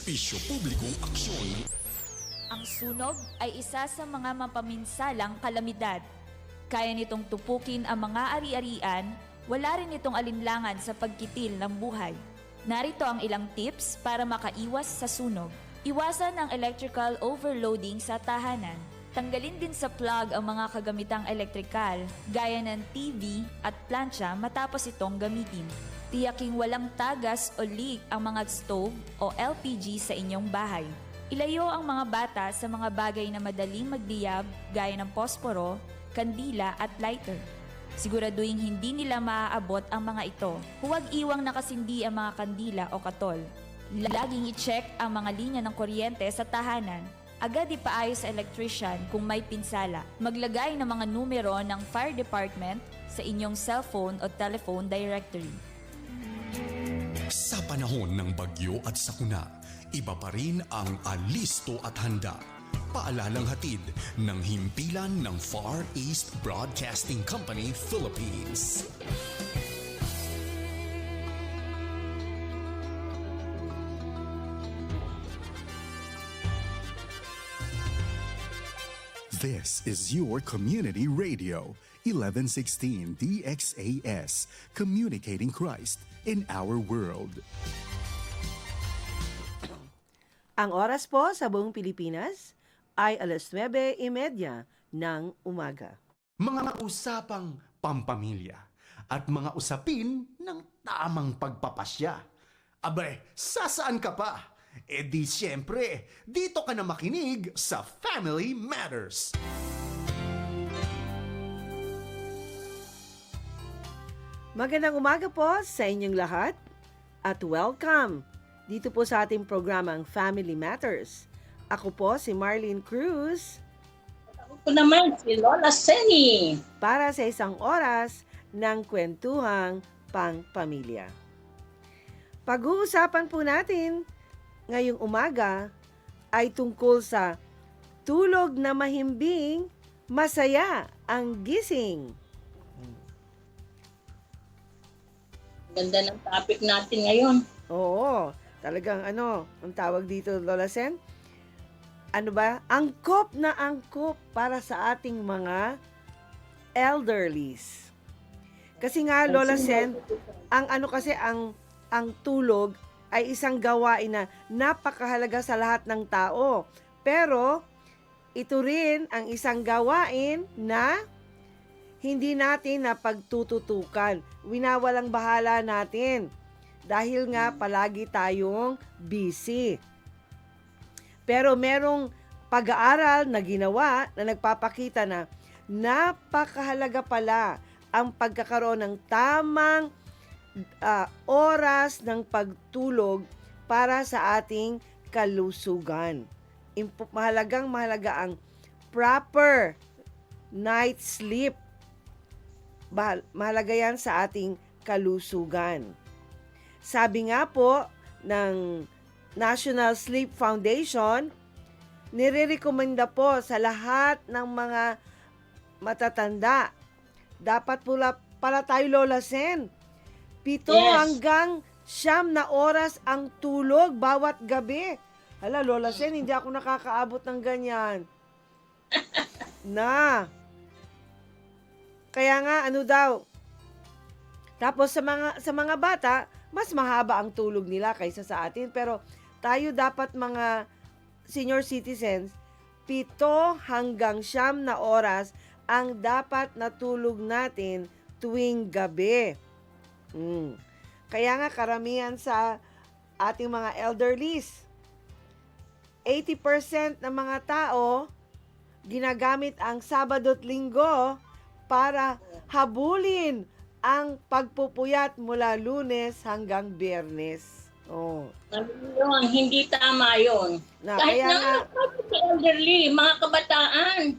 serbisyo publikong aksyon. Ang sunog ay isa sa mga mapaminsalang kalamidad. Kaya nitong tupukin ang mga ari-arian, wala rin itong alinlangan sa pagkitil ng buhay. Narito ang ilang tips para makaiwas sa sunog. Iwasan ang electrical overloading sa tahanan. Tanggalin din sa plug ang mga kagamitang elektrikal, gaya ng TV at plancha matapos itong gamitin. Tiyaking walang tagas o leak ang mga stove o LPG sa inyong bahay. Ilayo ang mga bata sa mga bagay na madaling magliyab gaya ng posporo, kandila at lighter. Siguraduhin hindi nila maaabot ang mga ito. Huwag iwang nakasindi ang mga kandila o katol. Laging i-check ang mga linya ng kuryente sa tahanan. Agad ipaayos sa electrician kung may pinsala. Maglagay ng mga numero ng fire department sa inyong cellphone o telephone directory. Sa panahon ng bagyo at sakuna, iba pa rin ang alisto at handa. Paalalang hatid ng himpilan ng Far East Broadcasting Company, Philippines. This is your community radio, 1116 DXAS, communicating Christ in our world. Ang oras po sa buong Pilipinas ay 9:30 ng umaga. Mga usapang pampamilya at mga usapin ng tamang pagpapasya. Abay, sasaan ka pa? E di siyempre, dito ka na makinig sa Family Matters. Magandang umaga po sa inyong lahat at welcome dito po sa ating programang Family Matters. Ako po si Marlene Cruz. Ako naman si Lola Seni. Para sa isang oras ng kwentuhang pang-pamilya. Pag-uusapan po natin ngayong umaga ay tungkol sa tulog na mahimbing, masaya ang gising. Ganda ng topic natin ngayon. Oo, talagang ang tawag dito, Lola Sen? Ano ba? Angkop na angkop para sa ating mga elderlies. Kasi nga, Lola Sen, ang tulog ay isang gawain na napakahalaga sa lahat ng tao. Pero, ito rin ang isang gawain na hindi natin napagtututukan. Winawalang bahala natin. Dahil nga palagi tayong busy. Pero merong pag-aaral na ginawa na nagpapakita na napakahalaga pala ang pagkakaroon ng tamang oras ng pagtulog para sa ating kalusugan. Mahalaga ang proper night sleep. Mahalaga yan sa ating kalusugan. Sabi nga po ng National Sleep Foundation, nire-recommenda po sa lahat ng mga matatanda. Dapat pala tayo, Lola Sen, 7 hanggang 9 na oras ang tulog bawat gabi. Hala, Lola Sen, hindi ako nakakaabot ng ganyan. Kaya nga, Tapos sa mga bata, mas mahaba ang tulog nila kaysa sa atin. Pero tayo dapat mga senior citizens, 7 hanggang 9 na oras ang dapat natulog natin tuwing gabi. Kaya nga karamihan sa ating mga elderlies, 80% ng mga tao ginagamit ang Sabado at Linggo para habulin ang pagpupuyat mula Lunes hanggang Biyernes. Hindi tama yun. Kahit na elderly, mga kabataan.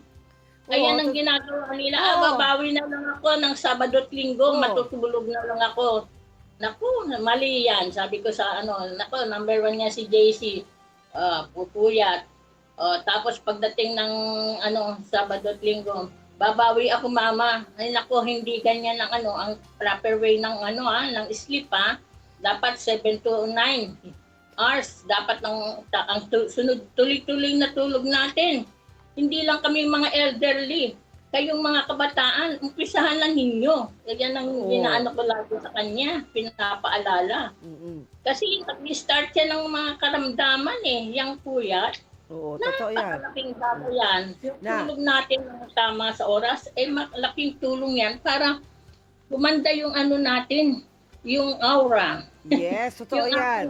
Ayan ang ginagawa nila. Babawi na lang ako ng Sabado at Linggo, matutulog na lang ako. Naku, mali yan. Sabi ko sa number 1 niya si JC, pupuyat. Tapos pagdating ng Sabado at Linggo, babawi ako mama. Ay naku, hindi ganyan ang proper way ng ng sleep Dapat 7 to 9. hours dapat ang sunod tuloy-tuloy na tulog natin. Hindi lang kami mga elderly. Kayong mga kabataan, umpisahan na ninyo. Yan ang inaano ko lagi sa kanya, pinapaalala. Kasi nag-start siya ng mga karamdaman yung puyat. Oo, totoo yan. Napakalaking bagay yan. Yung tulog natin ng tama sa oras, malaking tulong yan para gumanda yung ano natin, yung aura. Yes, totoo yan.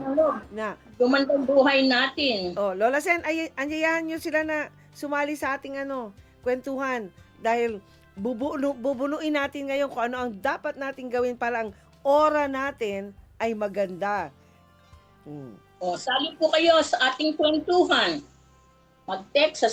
Gumanda ang buhay natin. Oh, Lola Sen, anyayahan nyo sila na sumali sa ating kwentuhan. Dahil bubunuin natin ngayon kung ano ang dapat natin gawin para ang aura natin ay maganda. Sali po kayo sa ating kwentuhan. Mag-text sa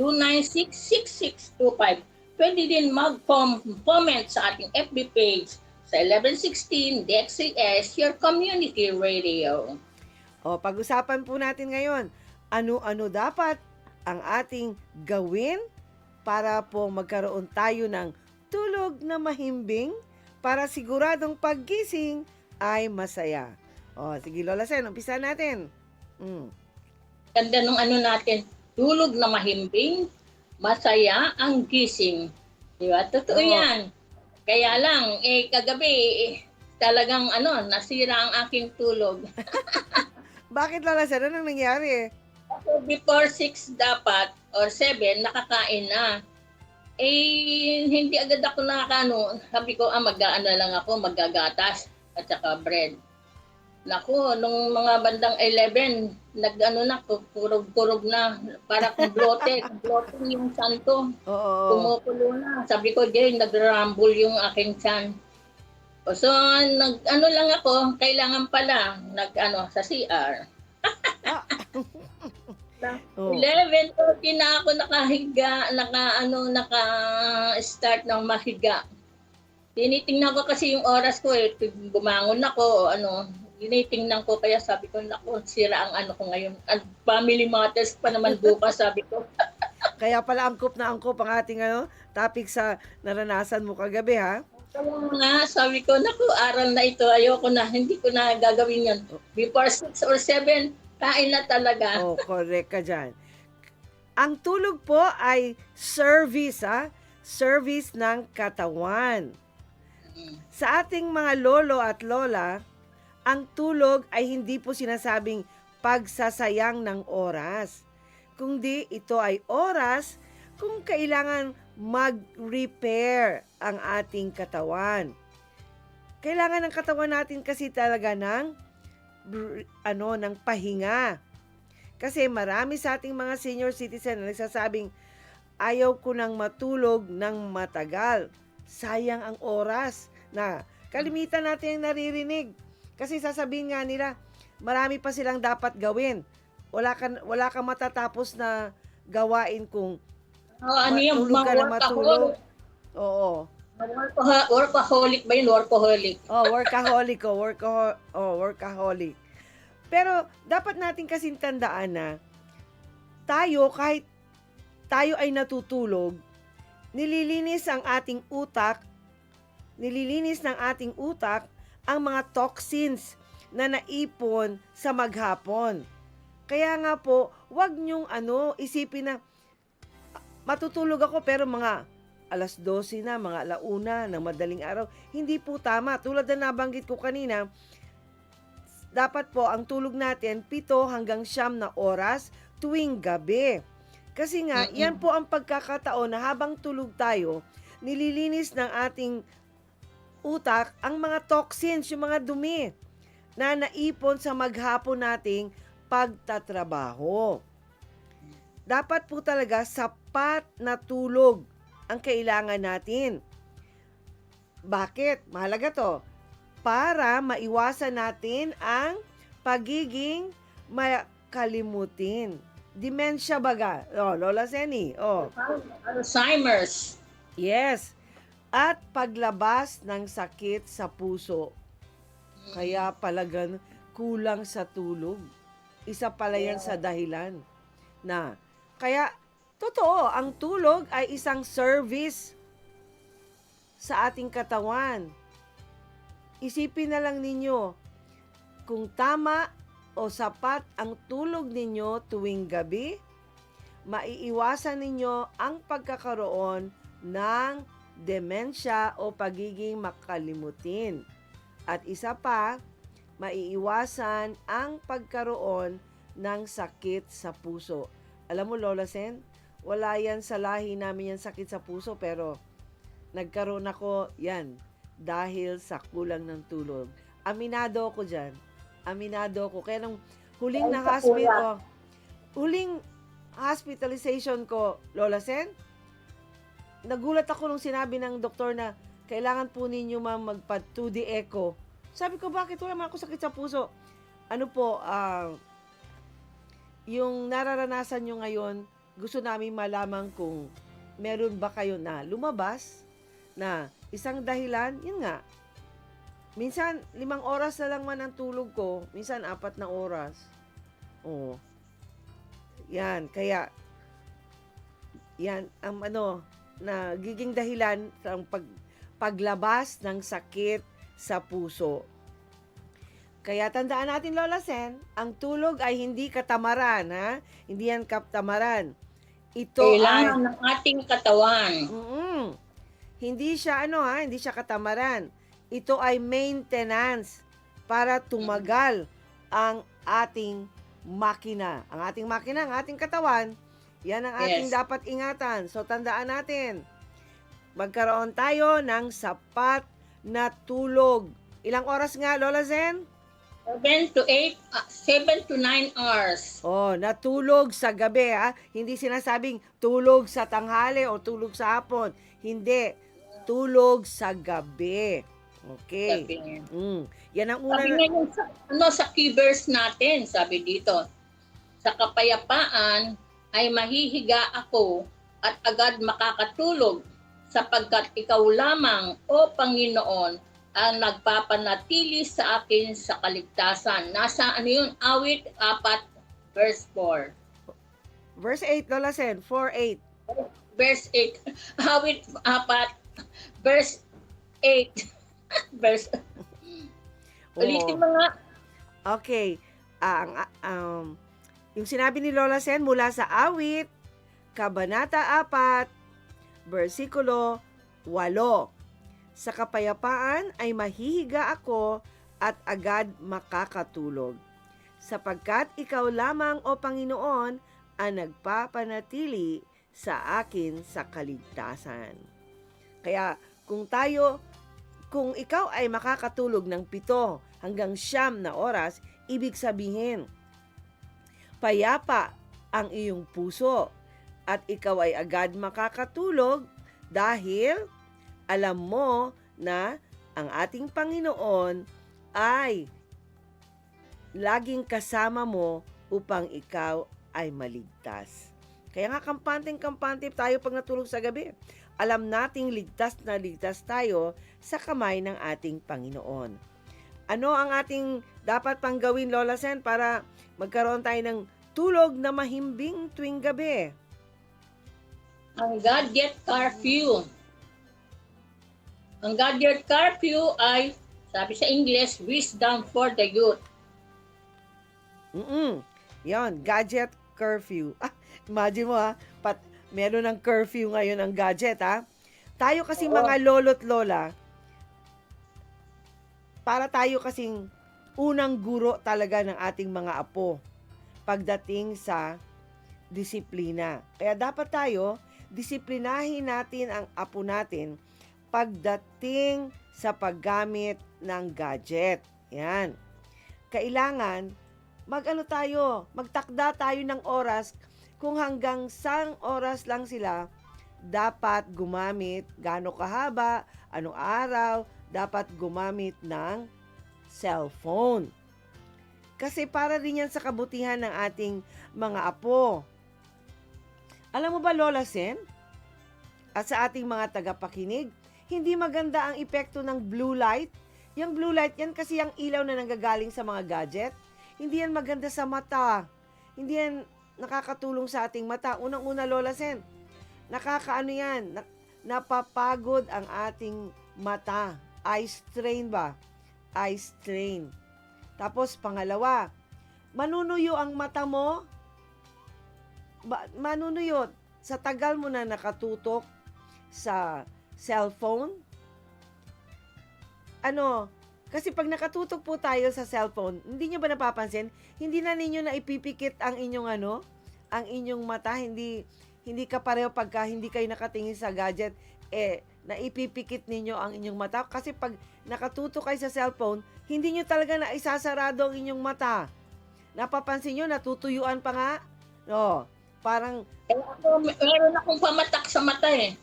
0916-296-6625. Pwede din mag-comment sa ating FB page sa 1116 DXCS, your community radio. Pag-usapan po natin ngayon, ano-ano dapat ang ating gawin para po magkaroon tayo ng tulog na mahimbing para siguradong paggising ay masaya. Sige Lola Sen, umpisa natin. Ganda nung natin, tulog na mahimbing, masaya ang gising. Diba? Totoo yan. Kaya lang, kagabi, talagang nasira ang aking tulog. Bakit Lola Sen? Anong nangyari? Before 6 dapat, or 7, nakakain na. Hindi agad ako sabi ko, lang ako, maggagatas, at saka bread. Naku, nung mga bandang 11, kurog-kurog na, para kung blote yung santo. Kumukulo na. Sabi ko, Jay, nag-rumble yung aking tiyan. So, lang ako, kailangan pala, sa CR. 11:30 na ako nakahiga, naka-start ng mahiga. Tinitingnan ko kasi yung oras ko bumangon ako, tinitingnan ko, kaya sabi ko, naku, sira ang ko ngayon. Family matters pa naman bukas, sabi ko. Kaya pala angkop na angkop ang ating topic sa naranasan mo kagabi, ha? Kaya nga, sabi ko, naku, aral na ito, ayoko na, hindi ko na gagawin yan. Before 6 or 7, kain na talaga. Correct ka dyan. Ang tulog po ay service, ha? Service ng katawan. Sa ating mga lolo at lola, ang tulog ay hindi po sinasabing pagsasayang ng oras. Kundi ito ay oras kung kailangan mag-repair ang ating katawan. Kailangan ng katawan natin kasi talaga ng pahinga. Kasi marami sa ating mga senior citizen na nagsasabing, ayaw ko nang matulog ng matagal. Sayang ang oras. Na kalimitan natin yung naririnig. Kasi sasabihin nga nila, marami pa silang dapat gawin. Wala kang matatapos na gawain kung matulog ka na matulog. Oo. Workaholic ba yun? Workaholic. Workaholic. Pero dapat natin kasing tandaan na tayo, kahit tayo ay natutulog, nililinis ng ating utak ang mga toxins na naipon sa maghapon. Kaya nga po, wag niyong isipin na matutulog ako pero mga alas 12 na, mga alauna ng madaling araw. Hindi po tama. Tulad na nabanggit ko kanina, dapat po ang tulog natin 7 hanggang 9 na oras tuwing gabi. Kasi nga, yan po ang pagkakataon na habang tulog tayo, nililinis ng ating utak ang mga toxins, yung mga dumi na naipon sa maghapon nating pagtatrabaho. Dapat po talaga sapat na tulog ang kailangan natin. Bakit? Mahalaga to. Para maiwasan natin ang pagiging makalimutin. Dementia baga. Lola Seni. Alzheimer's. Yes. At paglabas ng sakit sa puso. Kaya pala kulang sa tulog. Isa pala yan sa dahilan na. Kaya, totoo, ang tulog ay isang service sa ating katawan. Isipin na lang ninyo, kung tama o sapat ang tulog ninyo tuwing gabi, maiiwasan ninyo ang pagkakaroon ng demensya o pagiging makalimutin. At isa pa, maiiwasan ang pagkaroon ng sakit sa puso. Alam mo, Lola Sen, wala yan sa lahi namin yan sakit sa puso, pero nagkaroon ako yan dahil sa kulang ng tulog. Aminado ako dyan. Aminado ako. Kaya nung huling na huling hospitalization ko, Lola Sen, nagulat ako nung sinabi ng doktor na kailangan po ninyo magpa 2D echo. Sabi ko, bakit? Wala man ako sakit sa puso. Ano po, yung nararanasan nyo ngayon, gusto namin malaman kung meron ba kayo na lumabas na isang dahilan, yun nga, minsan 5 oras na lang man ang tulog ko, minsan 4 na oras. Oh. Yan, kaya yan ang nagiging dahilan ng paglabas ng sakit sa puso. Kaya tandaan natin, Lola Sen, ang tulog ay hindi katamaran, ha? Hindi yan katamaran. Ito kailangan ng ating katawan. Hindi siya hindi siya katamaran. Ito ay maintenance para tumagal ang ating makina. Ang ating makina, ang ating katawan, yan ang ating dapat ingatan. So tandaan natin, magkaroon tayo ng sapat na tulog. Ilang oras nga, Lola Zen? 7 to 9 hours. Oh, natulog sa gabi, ha? Hindi sinasabing tulog sa tanghali o tulog sa hapon. Hindi. Tulog sa gabi. Okay. Yan ang una. Sabi ngayon sa key verse natin, sabi dito, sa kapayapaan ay mahihiga ako at agad makakatulog sapagkat ikaw lamang, O Panginoon, ang nagpapanatili sa akin sa kaligtasan. Nasa yun? Awit 4, verse 4. Verse 8, Lola Sen, 4:8. Verse 8. Awit 4, verse 8. verse. Ulitin mo nga. Okay. Yung sinabi ni Lola Sen mula sa Awit, Kabanata 4, versikulo 8. Sa kapayapaan ay mahihiga ako at agad makakatulog. Sapagkat ikaw lamang, O Panginoon, ang nagpapanatili sa akin sa kaligtasan. Kaya kung ikaw ay makakatulog ng 7 hanggang 9 na oras, ibig sabihin, payapa ang iyong puso at ikaw ay agad makakatulog dahil alam mo na ang ating Panginoon ay laging kasama mo upang ikaw ay maligtas. Kaya nga kampante tayo pag natulog sa gabi. Alam nating ligtas na ligtas tayo sa kamay ng ating Panginoon. Ano ang ating dapat pang gawin, Lola Sen, para magkaroon tayo ng tulog na mahimbing tuwing gabi? Ang gadget curfew. Ang gadget curfew ay, sabi sa English, wisdom for the youth. Yan, gadget curfew. Imagine mo meron ng curfew ngayon ang gadget, ha? Tayo kasi mga lolo't lola, para tayo kasing unang guro talaga ng ating mga apo pagdating sa disiplina. Kaya dapat tayo, disiplinahin natin ang apo natin pagdating sa paggamit ng gadget. Yan. Kailangan, magtakda tayo ng oras kung hanggang 1 oras lang sila dapat gumamit, gaano kahaba, anong araw, dapat gumamit ng cellphone. Kasi para din yan sa kabutihan ng ating mga apo. Alam mo ba, Lola Sen? At sa ating mga tagapakinig, hindi maganda ang epekto ng blue light. Yung blue light yan kasi yung ilaw na nanggagaling sa mga gadget. Hindi yan maganda sa mata. Hindi yan nakakatulong sa ating mata. Unang-una, Lola Sen, napapagod ang ating mata. Eye strain ba? Eye strain. Tapos pangalawa, manunuyo ang mata mo. Manunuyo sa tagal mo na nakatutok sa cellphone. Kasi pag nakatutok po tayo sa cellphone, hindi nyo ba napapansin, hindi na ninyo na ipipikit ang inyong mata, hindi ka pareho pagka hindi kayo nakatingin sa gadget, naipipikit ninyo ang inyong mata. Kasi pag nakatutok kayo sa cellphone, hindi nyo talaga na isasarado ang inyong mata. Napapansin nyo, natutuyuan pa nga. No, parang... Meron akong pamatak sa mata eh.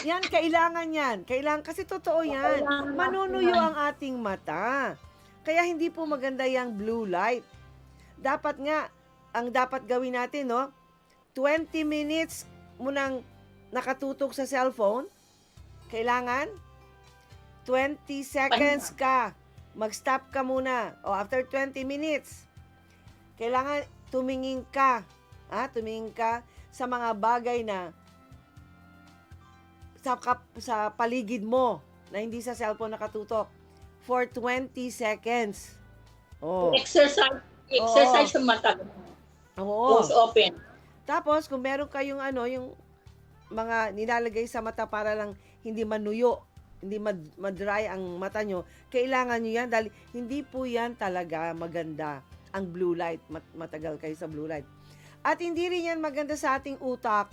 Yan, kailangan yan. Kasi totoo yan. Manunuyo ang ating mata. Kaya hindi po maganda yung blue light. Dapat nga, ang dapat gawin natin, 20 minutes mo nang nakatutok sa cellphone. Kailangan 20 seconds ka. Mag-stop ka muna. After 20 minutes, kailangan tumingin ka. Tumingin ka sa mga bagay na sa paligid mo na hindi sa cellphone nakatutok for 20 seconds. Exercise yung mata. Close open. Tapos kung meron kayong yung mga nilalagay sa mata para lang hindi manuyo, hindi madry ang mata nyo, kailangan nyo yan dahil hindi po yan talaga maganda ang blue light. Matagal kayo sa blue light. At hindi rin yan maganda sa ating utak.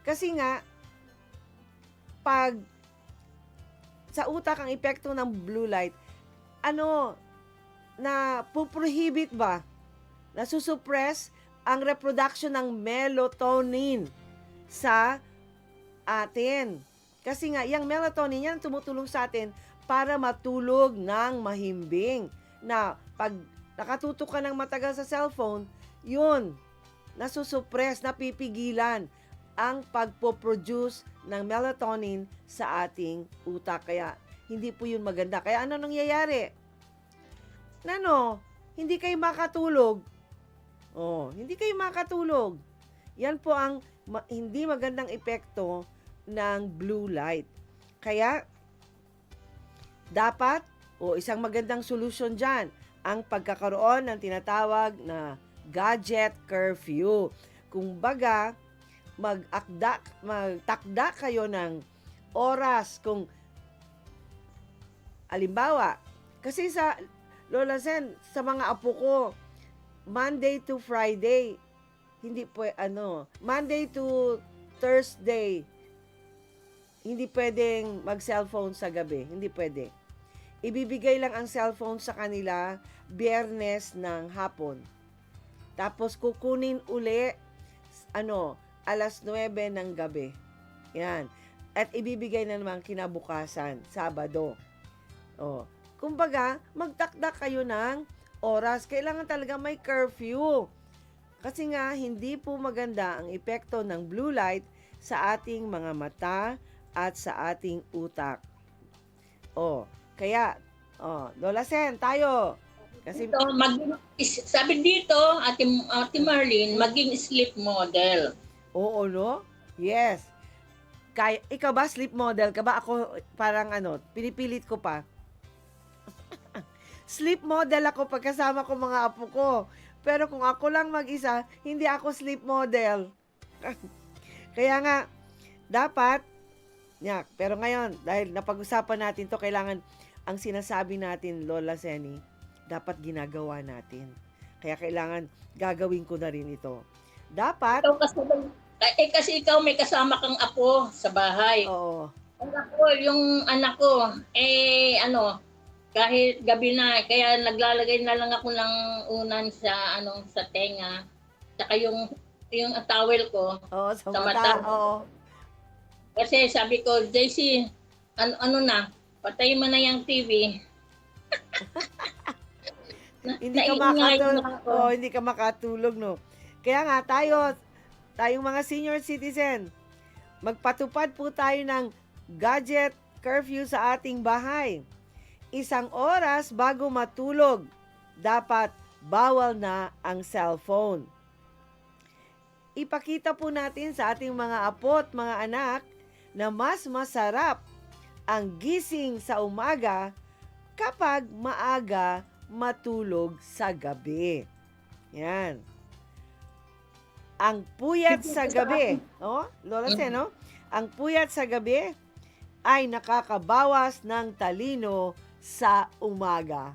Kasi nga, pag sa utak ang epekto ng blue light, na puprohibit ba, nasusupress ang reproduction ng melatonin sa atin. Kasi nga, yung melatonin yan tumutulong sa atin para matulog ng mahimbing. Na pag nakatutok ka ng matagal sa cellphone, yun, nasusupress, napipigilan ang pagpo-produce ng melatonin sa ating utak. Kaya, hindi po yun maganda. Kaya ano nangyayari? Hindi kayo makatulog. Hindi kayo makatulog. Yan po ang hindi magandang epekto ng blue light. Kaya, dapat, isang magandang solusyon dyan, ang pagkakaroon ng tinatawag na gadget curfew. Kung baga, magtakda kayo ng oras kung alimbawa, kasi sa Lola Sen, sa mga apo ko, Monday to Friday, Monday to Thursday, hindi pwedeng mag-cellphone sa gabi. Hindi pwede. Ibibigay lang ang cellphone sa kanila Biyernes ng hapon. Tapos kukunin uli, alas 9 ng gabi. Yan. At ibibigay na naman kinabukasan, Sabado. Kumbaga, magtakda kayo ng oras. Kailangan talaga may curfew. Kasi nga, hindi po maganda ang epekto ng blue light sa ating mga mata at sa ating utak. Kaya, Lola Sen, tayo. Kasi sabi dito, Ate Marlene, maging sleep model. Oo, no? Yes. Ikaw ba sleep model ka ba? Ako parang pinipilit ko pa. Sleep model ako pagkasama ko mga apo ko. Pero kung ako lang mag-isa, hindi ako sleep model. Kaya nga, dapat, pero ngayon, dahil napag-usapan natin to, kailangan ang sinasabi natin, Lola Seni, dapat ginagawa natin. Kaya kailangan gagawin ko na rin ito. Dapat... Kasi ikaw may kasama kang apo sa bahay. Oo. Yung anak ko, kahit gabi na, kaya naglalagay na lang ako ng unan sa tenga. Saka yung towel ko sa mata. Oo. Kasi sabi ko, JC, patay mo na yung TV. Hindi ka makatulog, no? Kaya nga, tayong mga senior citizen, magpatupad po tayo ng gadget curfew sa ating bahay. 1 oras bago matulog, dapat bawal na ang cellphone. Ipakita po natin sa ating mga apo at mga anak na mas masarap ang gising sa umaga kapag maaga matulog sa gabi. Yan. Ang puyat sa gabi, Lola Sen, no? Ang puyat sa gabi ay nakakabawas ng talino sa umaga.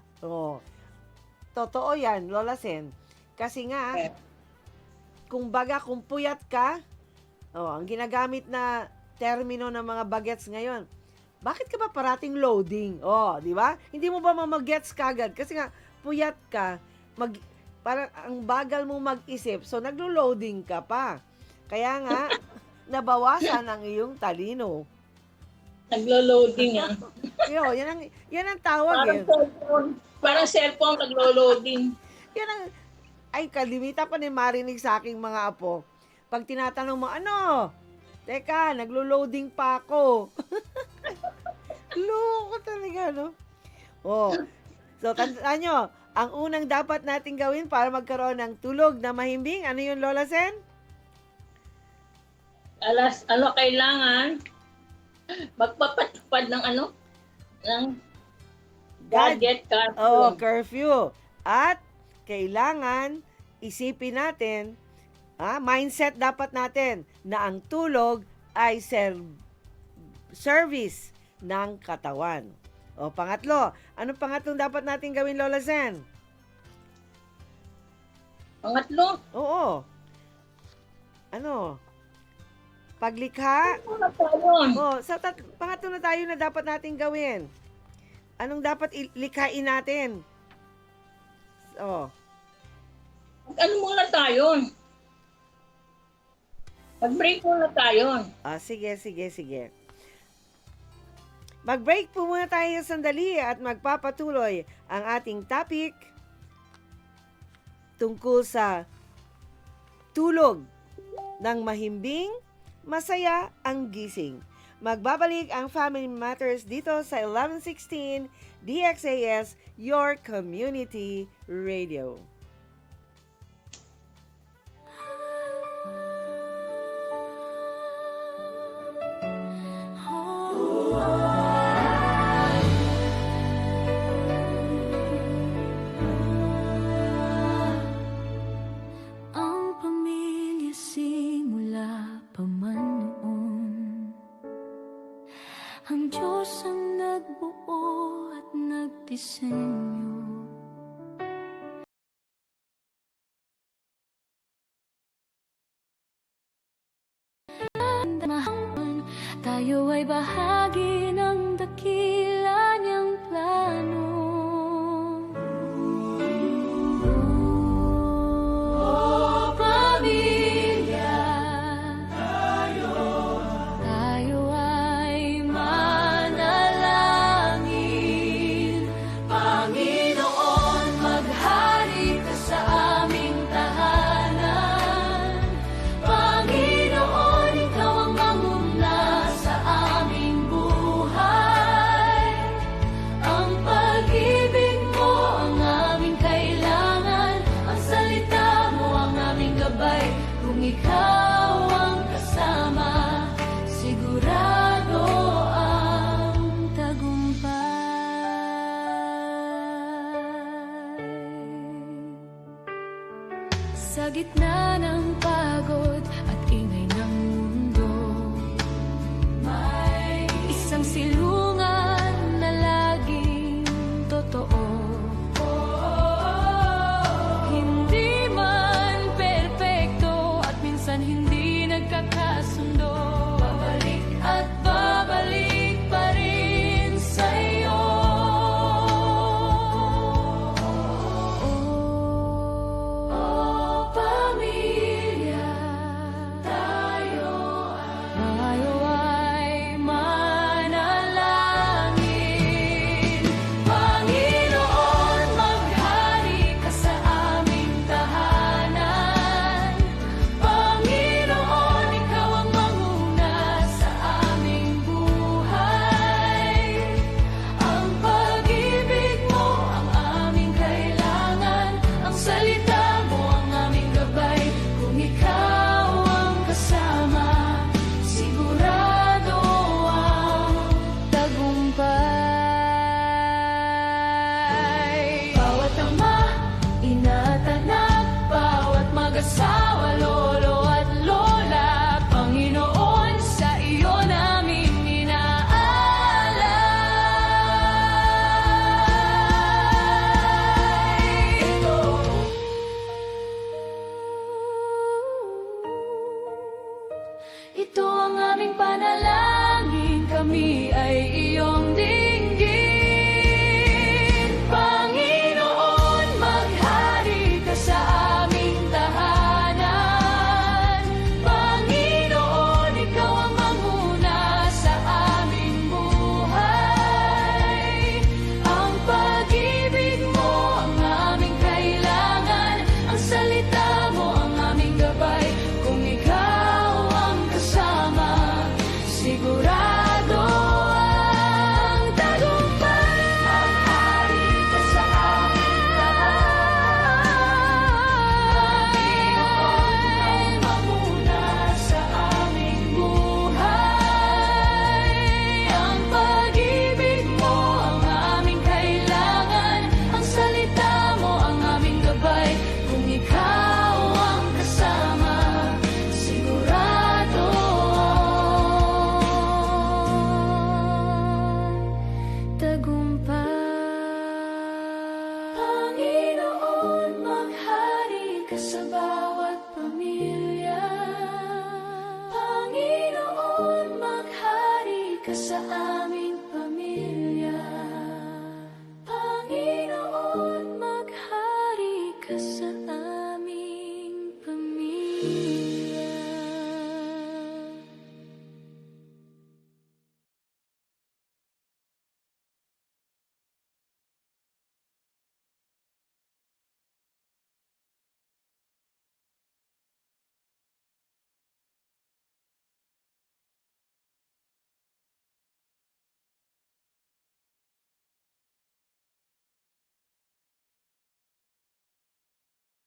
Totoo yan, Lola Sen. Kasi nga, kung puyat ka, ang ginagamit na termino ng mga bagets ngayon, bakit ka ba parating loading? Di ba? Hindi mo ba mamagets kagad? Kasi nga, puyat ka, parang ang bagal mo mag-isip, so naglo-loading ka pa. Kaya nga, nabawasan ang iyong talino. Naglo-loading yan. Yan ang tawag Parang cellphone naglo-loading. Ay, kalimita pa ni marinig sa aking mga apo. Pag tinatanong mo, Teka, naglo-loading pa ako. Loko talaga, no? So, tandaan nyo, ang unang dapat nating gawin para magkaroon ng tulog na mahimbing, ano yun, Lola Sen? Kailangan magpapatupad ng gadget curfew. Curfew. At kailangan isipin natin, mindset dapat natin na ang tulog ay service ng katawan. Pangatlo, anong pangatlong dapat natin gawin, Lola Sen? Pangatlo? Oo. Paglikha? Pangatlo na tayo na dapat natin gawin. Anong dapat likhain natin? Muna tayo? Mag-break muna tayo. Sige. Mag-break po muna tayo sandali at magpapatuloy ang ating topic tungkol sa tulog ng mahimbing, masaya ang gising. Magbabalik ang Family Matters dito sa 1116 DXAS, your community radio. Ang Diyos ang nagbuo at nagdisenyo. Tayo ay bahagi ng dakila niyang plano. Pamilya, tayo ay manalangin. Panginoon, maghari ka sa aming tahanan. Panginoon, ikaw ang manguna sa aming buhay. Ang pag-ibig mo ang aming kailangan. Ang salita mo ang aming gabay. Kung ikaw ang kasama, sigurado ang tagumpay. Sa gitna ng pagod at ingay ng mundo, may isang silungan na laging totoo. Hindi man perpekto at minsan hindi nagkakasundo, babalik at babalik pa rin sa'yo. Pamilya,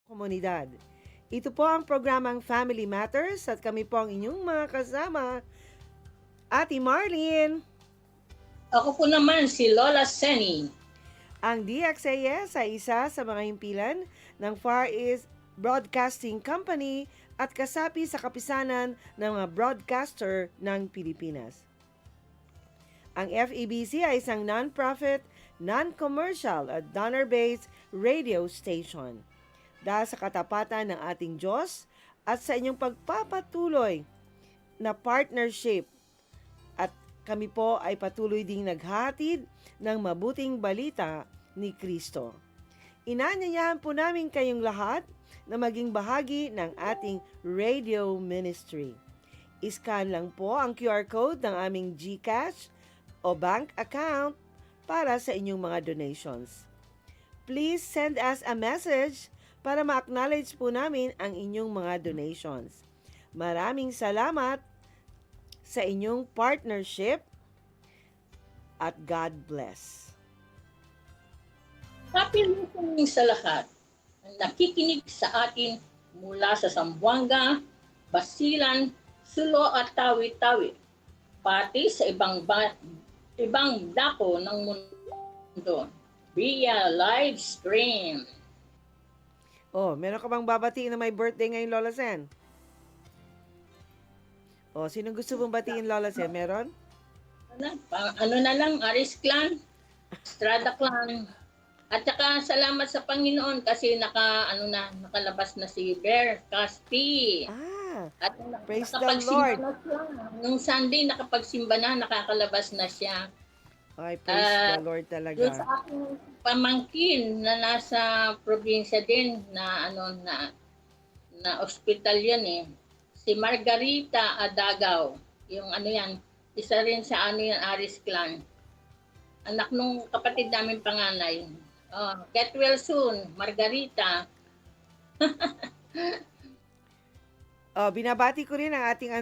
komunidad. Ito po ang programang Family Matters at kami po ang inyong mga kasama, Ate Marlene, Ako po naman si Lola Seni. ang DXAS ay isa sa mga himpilan ng Far East Broadcasting Company at kasapi sa kapisanan ng mga broadcaster ng Pilipinas. Ang FEBC ay isang non-profit, non-commercial at donor-based radio station. Dahil sa katapatan ng ating Diyos at sa inyong pagpapatuloy na partnership at kami po ay patuloy ding naghatid ng mabuting balita ni Kristo. Inanyayahan po namin kayong lahat na maging bahagi ng ating radio ministry. Iscan lang po ang QR code ng aming GCash o bank account para sa inyong mga donations. Please send us a message para ma-acknowledge po namin ang inyong mga donations. Maraming salamat sa inyong partnership at God bless. Happy listening sa lahat ang nakikinig sa atin mula sa Zamboanga, Basilan, Sulo at Tawi-Tawi, pati sa ibang dako ng mundo via live stream. Oh, meron ka bang babatiin na may birthday ngayon, Lola Sen? Oh, sino gusto mong batiin, Lola Sen? Meron? Ano na lang, Aris Clan, Strada Clan. At saka salamat sa Panginoon kasi nakalabas na si Bear Caspi. Ah, At praise the nakapagsimba Lord. na siya. Nung Sunday, nakapagsimba na, nakakalabas na siya. Ay, praise the Lord Yung talaga. sa aking pamangkin na nasa probinsya din na ospital yan eh. Si Margarita Adagaw. Yung isa rin sa Aris Clan. Anak nung kapatid namin panganay. Oh, get well soon, Margarita. Oh, binabati ko rin ang ating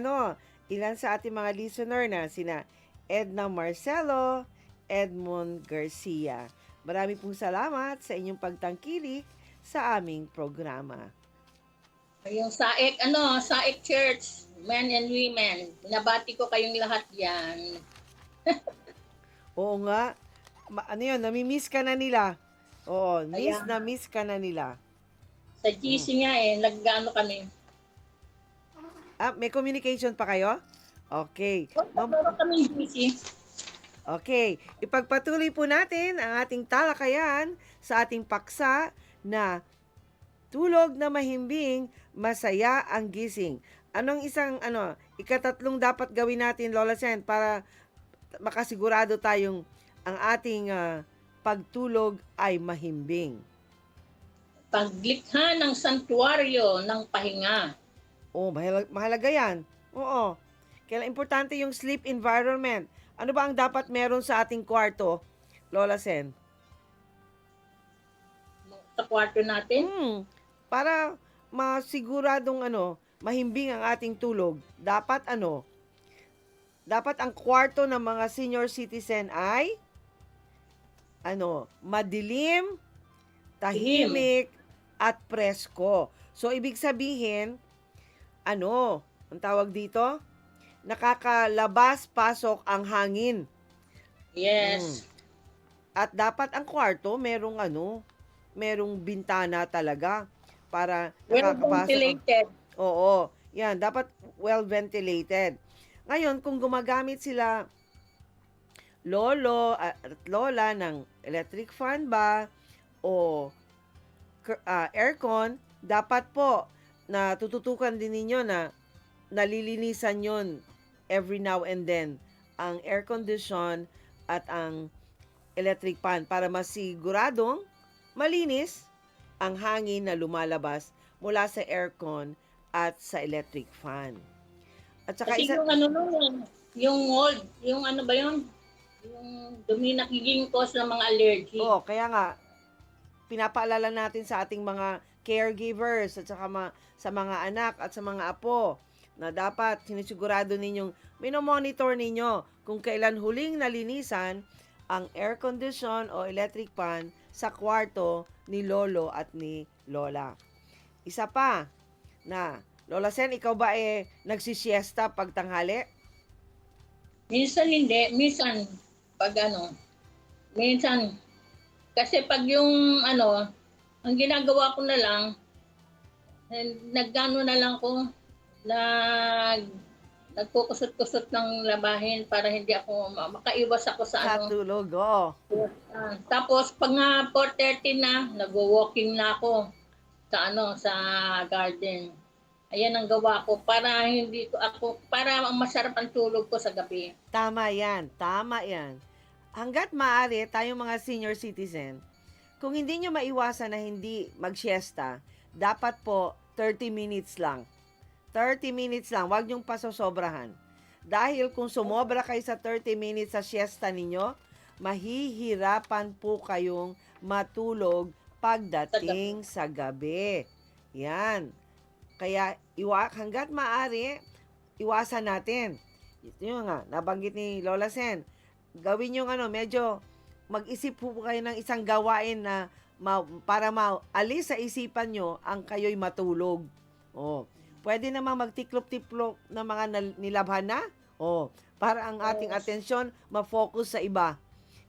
ilan sa ating mga listener na sina Edna Marcelo, Edmond Garcia. Marami pong salamat sa inyong pagtangkilik sa aming programa. Yung Saik Church, men and women. Binabati ko kayong lahat yan. Oo nga. Nami-miss ka na nila. Oo, Kaya- miss ka na nila. Sa GC nga nag-ano kami. Ah, may communication pa kayo? Okay. Meron kami GC. Okay. Ipagpatuloy po natin ang ating talakayan sa ating paksa na tulog na mahimbing, masaya ang gising. Anong ikatatlong dapat gawin natin, Lola Sen, para makasigurado tayong ang ating pagtulog ay mahimbing? Paglikha ng santuaryo ng pahinga. Oh, mahalaga yan. Oo. Kaya importante yung sleep environment. Ano ba ang dapat meron sa ating kwarto, Lola Sen? Sa kwarto natin. Para masiguradong mahimbing ang ating tulog, dapat ang kwarto ng mga senior citizen ay madilim, tahimik, at presko. So, ibig sabihin, ang tawag dito? Nakakalabas-pasok ang hangin. Yes. At dapat ang kwarto merong bintana talaga para Well nakakapasok. ventilated. Oo, yan, dapat well ventilated. Ngayon, kung gumagamit sila lolo at lola ng electric fan ba o aircon, dapat po na tututukan din ninyo na nalilinisan yon every now and then ang air condition at ang electric fan para masiguradong malinis ang hangin na lumalabas mula sa aircon at sa electric fan. At saka Kasi yung mold, yung ba yun? Yung dumi nagiging cause ng mga allergy. kaya nga pinapaalala natin sa ating mga caregivers at saka sa mga anak at sa mga apo na dapat sinisigurado ninyong minomonitor ninyo kung kailan huling nalinisan ang air condition o electric fan sa kwarto ni lolo at ni lola. Isa pa, na, Lola Sen, ikaw ba nagsisiesta pag tanghali? Minsan hindi, minsan pag minsan kasi pag yung ang ginagawa ko na lang, nagano na lang ko, nagkukusot-kusot ng labahin para hindi ako makaiwas ako sa Sa tulog, oo. Tapos pag nga 4:30 na, nagwo-walking na ako sa garden. Ayan ang gawa ko para para masarap ang tulog ko sa gabi. Tama yan, tama yan. Hanggat maaari, tayong mga senior citizen, kung hindi nyo maiwasan na hindi mag-siesta, dapat po 30 minutes lang. 30 minutes lang, huwag nyong pasosobrahan. Dahil kung sumobra kayo sa 30 minutes sa siesta ninyo, mahihirapan po kayong matulog pagdating sa gabi. Yan. Kaya hanggat maaari, iwasan natin. Yun nga, nabanggit ni Lola Sen. Gawin yung medyo mag-isip po kayo ng isang gawain na para maalis sa isipan nyo ang kayo'y matulog. Oh, pwede namang magtiklop-tiklop ng mga nilabhan na. Oh, para ang ating atensyon ma-focus sa iba.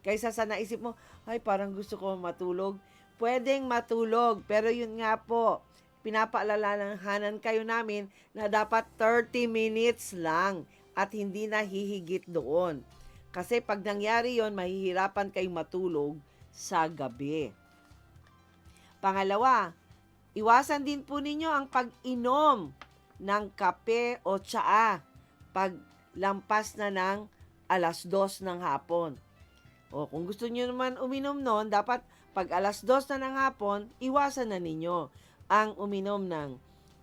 Kaysa sa naisip mo, ay parang gusto ko matulog. Pwedeng matulog, pero yun nga po, pinapaalalahanan kayo namin na dapat 30 minutes lang at hindi na hihigit doon. Kasi pag nangyari yon, mahihirapan kayong matulog sa gabi. Pangalawa, iwasan din po ninyo ang pag-inom ng kape o tsaa pag lampas na ng 2:00 ng hapon. O kung gusto niyo naman uminom noon, dapat pag 2:00 na ng hapon, iwasan na ninyo ang uminom ng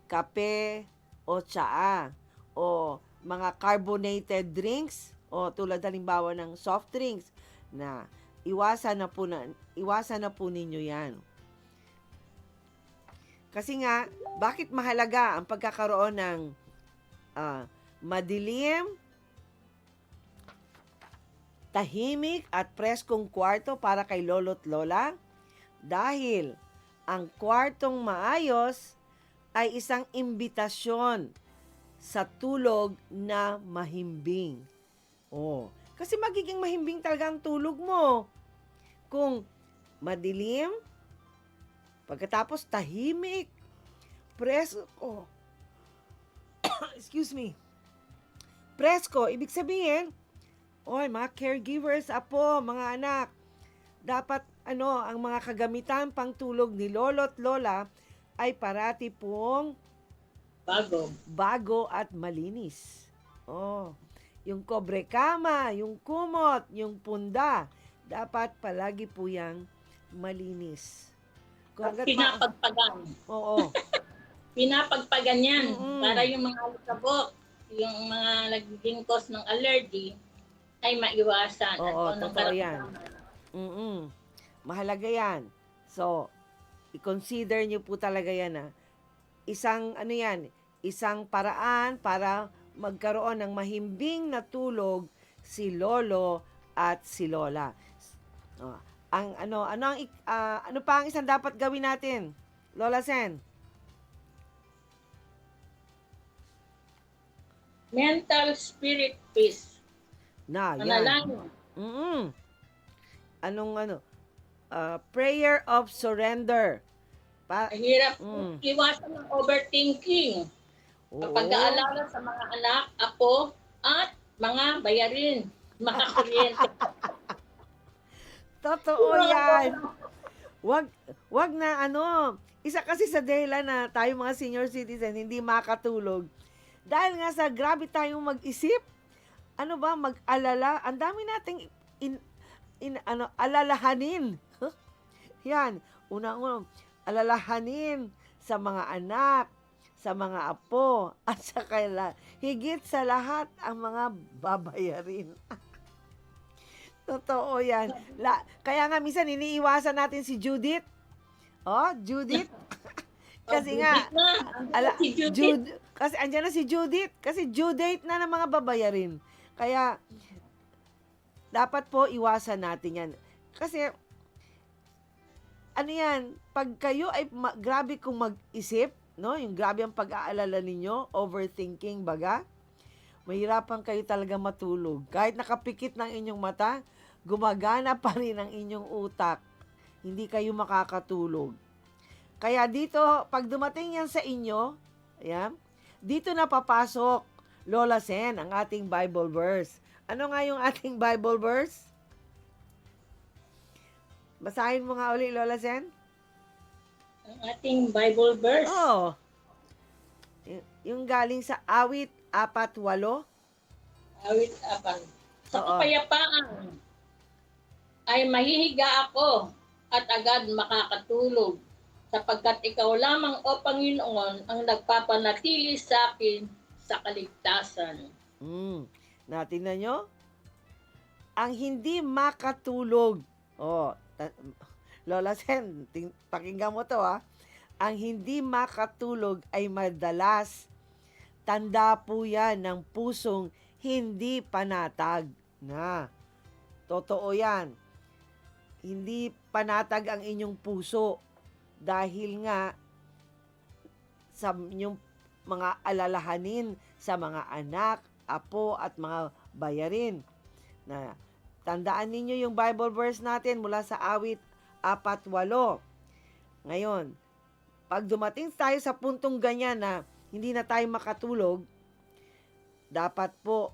kape o tsaa o mga carbonated drinks o tulad halimbawa ng soft drinks na iwasan na po ninyo yan. Kasi nga, bakit mahalaga ang pagkakaroon ng madilim, tahimik at preskong kwarto para kay lolo't lola? Dahil ang kwartong maayos ay isang imbitasyon sa tulog na mahimbing. Oh, kasi magiging mahimbing talaga ang tulog mo. Kung madilim, pagkatapos tahimik, presko. Excuse me. Presko, ibig sabihin, mga caregivers, apo, mga anak, dapat ang mga kagamitan pang tulog ni lolo't lola ay parati pong bago at malinis. Yung kobre kama, yung kumot, yung punda, dapat palagi po yang malinis. Pinapagpagan. Oo. Pinapagpagan yan para yung mga alikabok, yung mga nagiging cause ng allergy ay maiwasan. Oo, totoo yan. Mahalaga yan. So, i-consider nyo po talaga yan isang paraan para magkaroon ng mahimbing na tulog si lolo at si lola. Ano pa ang isang dapat gawin natin, Lola Sen? Mental spirit peace. Yan. Manalangin. Prayer of surrender. Hirap iwasan ng overthinking. Pag-aalala sa mga anak, apo, at mga bayarin, mga kuryente. Totoo yan. Wag na isa kasi sa dahilan na tayo mga senior citizen hindi makatulog. Dahil nga sa grabe tayong mag-isip, mag-alala, ang dami nating alalahanin. Yan, unang-unang, alalahanin sa mga anak, sa mga apo, at sa higit sa lahat, ang mga babayarin. Totoo yan. Kaya nga, minsan, iniiwasan natin si Judith. Judith. Kasi nga, kasi andyan na si Judith. Kasi due date na ng mga babayarin. Kaya, dapat po iwasan natin yan. Kasi, pag kayo ay grabe kung mag-isip, no? Yung grabe ang pag-aalala ninyo, overthinking baga. Mahirapan kayo talaga matulog. Kahit nakapikit ng inyong mata, gumagana pa rin ang inyong utak. Hindi kayo makakatulog. Kaya dito, pag dumating yan sa inyo, ayan, dito na papasok, Lola Sen, ang ating Bible verse. Ano nga yung ating Bible verse? Basahin mo nga uli, Lola Sen. Ang ating Bible verse. Oo. Yung galing sa Awit 4:8. Awit 4. Sa Oo. kapayapaan ay mahihiga ako at agad makakatulog, sapagkat ikaw lamang, O Panginoon, ang nagpapanatili sa akin sa kaligtasan. Natingnan nyo? Ang hindi makatulog. Lola Sen, pakinggan mo to ha. Ang hindi makatulog ay madalas tanda po yan ng pusong hindi panatag na. Totoo yan. Hindi panatag ang inyong puso dahil nga sa inyong mga alalahanin sa mga anak, apo at mga bayarin. Na tandaan ninyo yung Bible verse natin mula sa Awit 4:8. Ngayon, pag dumating tayo sa puntong ganyan na hindi na tayo makatulog, dapat po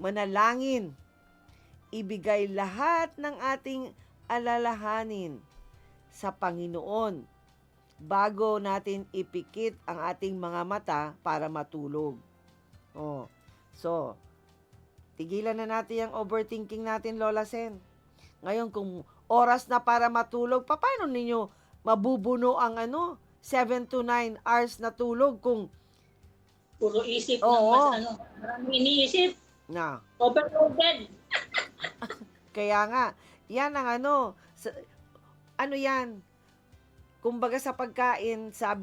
manalangin. Ibigay lahat ng ating alalahanin sa Panginoon bago natin ipikit ang ating mga mata para matulog. So, tigilan na natin yung overthinking natin, Lola Sen. Ngayon, kung oras na para matulog, paano ninyo mabubuno ang 7 to 9 hours na tulog kung Puro isip ng maraming iniisip. na? Overloaded. Kaya nga, yan ang yan, kumbaga sa pagkain sa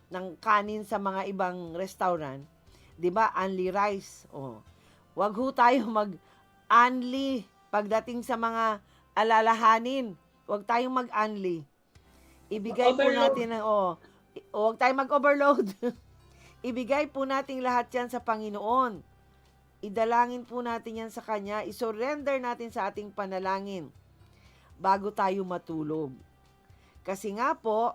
ng kanin sa mga ibang restaurant, 'di ba? Only rice. Wag ho tayo mag-only pagdating sa mga alalahanin. Wag tayong mag-only. Ibigay po natin wag tayong mag-overload. Ibigay po natin lahat 'yan sa Panginoon. Idalangin po natin yan sa Kanya. I-surrender natin sa ating panalangin bago tayo matulog. Kasi nga po,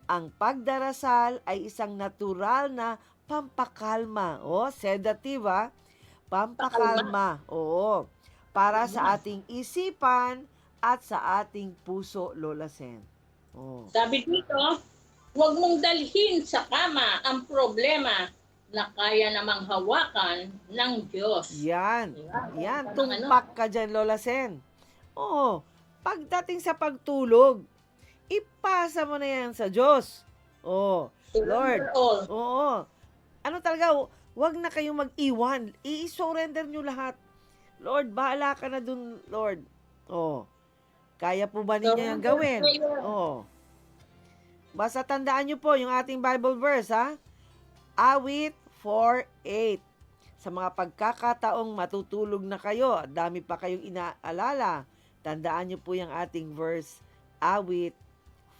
ang pagdarasal ay isang natural na pampakalma. Sedative pampakalma. Para sa ating isipan at sa ating puso, Lola Sen. Sabi dito, huwag mong dalhin sa kama ang problema na kaya namang hawakan ng Diyos. Yan. Tumpak ka dyan, Lola Sen. Pagdating sa pagtulog, ipasa mo na yan sa Diyos. Lord. Ano talaga, wag na kayong mag-iwan. I-surrender nyo lahat. Lord, bahala ka na dun, Lord. Kaya po ba ninyo yung gawin? Basta tandaan nyo po yung ating Bible verse, ha? Awit 4:8. Sa mga pagkakataong matutulog na kayo, dami pa kayong inaalala, tandaan nyo po yung ating verse, Awit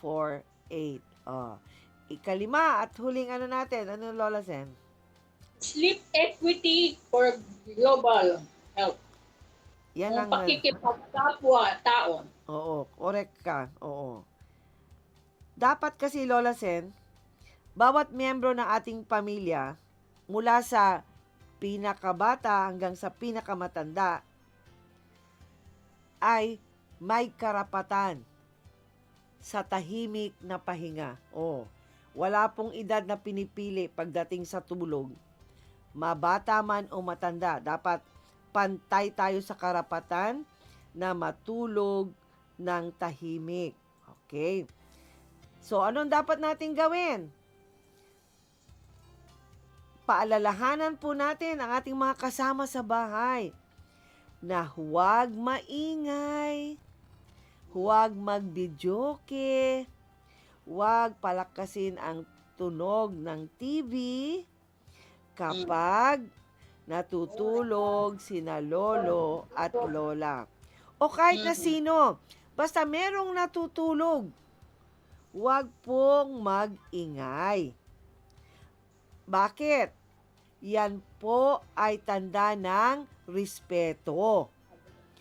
4:8. Ikalima at huling natin. Ano, Lola Sen? Sleep equity for global health. Yan ang pakikipagkapwa-tao. Correct ka. Dapat kasi, Lola Sen, bawat miyembro ng ating pamilya, mula sa pinakabata hanggang sa pinakamatanda, ay may karapatan sa tahimik na pahinga. Wala pong edad na pinipili pagdating sa tulog. Mabata man o matanda, dapat pantay tayo sa karapatan na matulog ng tahimik. Okay. So, anong dapat natin gawin? Paalalahanan po natin ang ating mga kasama sa bahay na huwag maingay, huwag magbidyoke, huwag palakasin ang tunog ng TV kapag natutulog sina lolo at lola. O kahit na sino, Basta merong natutulog, huwag pong mag-ingay. Bakit? Yan po ay tanda ng respeto.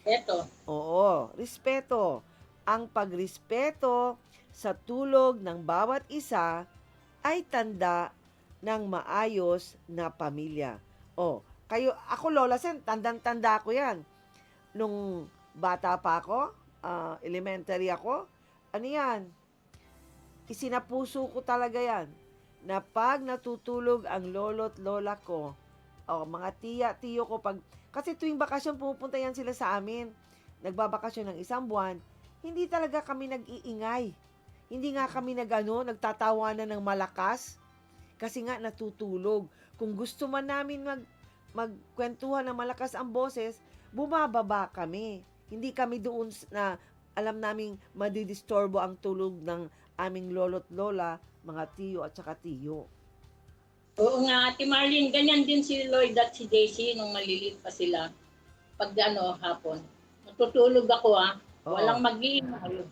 Eto. Oo, respeto. Ang pagrespeto sa tulog ng bawat isa ay tanda ng maayos na pamilya. Ako Lola Sen, tandang-tanda ko yan. Nung bata pa ako, elementary ako, ano yan? Isinapuso ko talaga yan na pag natutulog ang lolo't lola ko, mga tiya-tiyo ko, kasi tuwing bakasyon pupunta yan sila sa amin. Nagbabakasyon ng 1 buwan, hindi talaga kami nag-iingay. Hindi nga kami nagtatawanan ng malakas kasi nga natutulog. Kung gusto man namin magkwentuhan ng malakas ang boses, bumababa kami. Hindi kami doon na alam naming madidisturbo ang tulog ng aming lolo't lola, mga tiyo at saka tiyo. Oo nga, Ate Marlene, ganyan din si Lloyd at si Daisy nung maliliit pa sila. Pag hapon. Natutulog ako walang mag-iingay.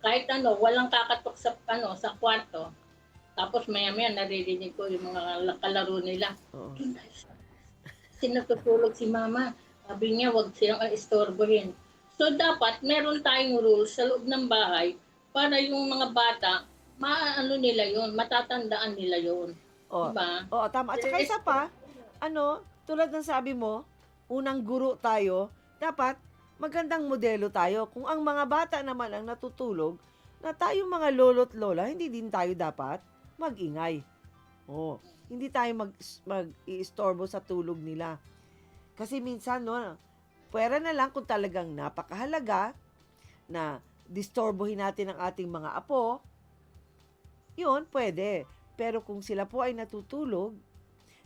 Kahit walang kakatok sa kwarto. Tapos maya-maya naririnig ko yung mga kalaro nila. Sinatutulog si Mama. Sabi niya, wag silang istorbohin. So dapat meron tayong rules sa loob ng bahay para yung mga bata, nila yun, matatandaan nila yun. Diba? Oo, tama. At saka isa pa, tulad ng sabi mo, unang guro tayo, dapat magandang modelo tayo. Kung ang mga bata naman ang natutulog, na tayo mga lolo't lola, hindi din tayo dapat mag-ingay. Hindi tayo mag-iistorbo sa tulog nila. Kasi minsan, pwera na lang kung talagang napakahalaga na distorbohin natin ang ating mga apo, yun, pwede. Pero kung sila po ay natutulog,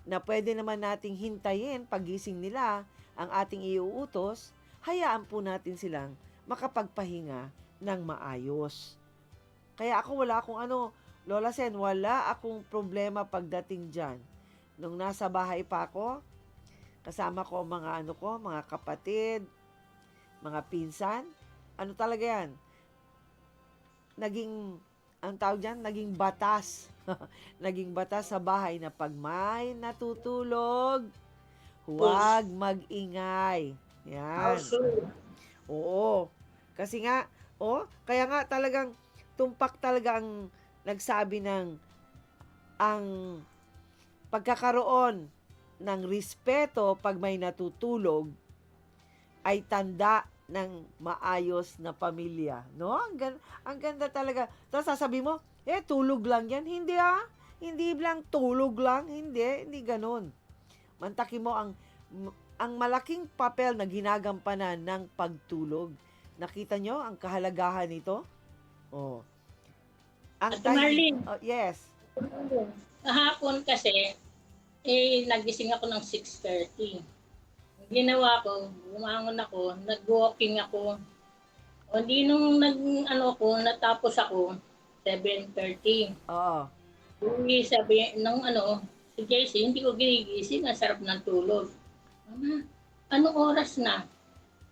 na pwede naman nating hintayin pagising nila ang ating iuutos, hayaan po natin silang makapagpahinga ng maayos. Kaya ako Lola Sen, wala akong problema pagdating dyan. Nung nasa bahay pa ako, kasama ko mga mga kapatid, mga pinsan, talaga yan? Naging batas. Naging batas sa bahay na pag may natutulog, huwag mag-ingay. Yan. Oo. Kasi nga, kaya nga talagang tumpak talaga ang nagsabi ang pagkakaroon ng respeto pag may natutulog ay tanda ng maayos na pamilya. No? Ang ganda talaga. Tapos sasabi mo, tulog lang yan. Hindi Hindi lang tulog lang. Hindi ganun. Mantaki mo ang malaking papel na ginagampanan ng pagtulog. Nakita nyo ang kahalagahan nito? At Marlene. Yes. Kahapon kasi, nagising ako ng 6:30. Ginawa ko, bumangon ako, nag-walking ako. Hindi nung natapos ako, 7:30. Oo. Sabi si JC, hindi ko ginigising, ang sarap ng tulog. Mama, anong oras na?